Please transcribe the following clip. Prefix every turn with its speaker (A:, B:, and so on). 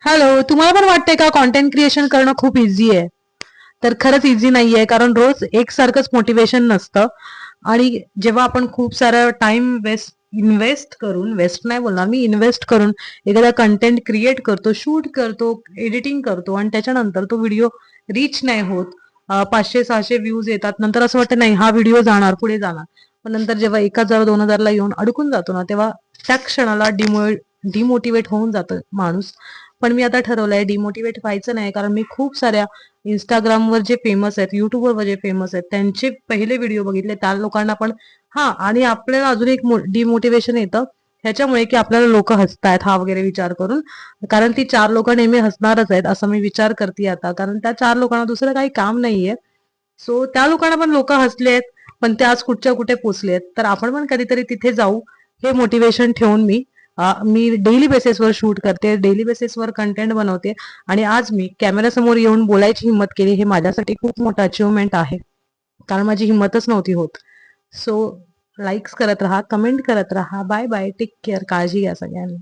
A: Hello, तुम्हाला पण वाटतंय का कॉन्टेंट क्रिएशन करणं खूप इझी आहे? तर खरंच इझी नाहीये, कारण रोज एकसारखंच मोटिवेशन नसतं. आणि जेव्हा आपण खूप सारा टाइम इन्व्हेस्ट करून, वेस्ट नाही बोलणार मी, इन्व्हेस्ट करून एखादा कंटेंट क्रिएट करतो, शूट करतो, एडिटिंग करतो आणि त्याच्यानंतर तो व्हिडिओ रीच नाही होत, 500-600 व्ह्यूज येतात, नंतर असं वाटतं नाही हा व्हिडिओ जाणार, पुढे जाणार. पण नंतर जेव्हा 1,000-2,000 ला येऊन अडकून जातो ना, तेव्हा त्या क्षणाला डिमोटिवेट होऊन जातं माणूस. पण मी आता ठरवलंय डिमोटिवेट व्हायचं नाही, कारण मी खूप साऱ्या इंस्टाग्रामवर जे फेमस आहेत, युट्यूबवर जे फेमस आहेत, त्यांचे पहिले व्हिडिओ बघितले. त्या लोकांना पण आणि आपल्याला अजून एक डिमोटिवेशन येतं ह्याच्यामुळे, की आपल्याला लोक हसतायत हा वगैरे विचार करून. कारण ती 4 लोक नेहमी हसणारच आहेत असं मी विचार करते आता, कारण त्या 4 लोकांना दुसरं काही काम नाहीये. सो त्या लोकांना पण लोक हसलेत, पण ते आज कुठच्या कुठे पोचलेत. तर आपण पण कधीतरी तिथे जाऊ, हे मोटिवेशन ठेवून मी डेली बेसिसवर शूट करते, डेली बेसिसवर कंटेंट बनवते. आणि आज मी कॅमेऱ्यासमोर येऊन बोलायची हिंमत केली, हे माझ्यासाठी खूप मोठं अचिव्हमेंट आहे, कारण माझी हिंमतच नव्हती होत. सो लाईक्स करत राहा, कमेंट करत राहा. बाय बाय, टेक केअर, काळजी घ्या सगळ्यांनी.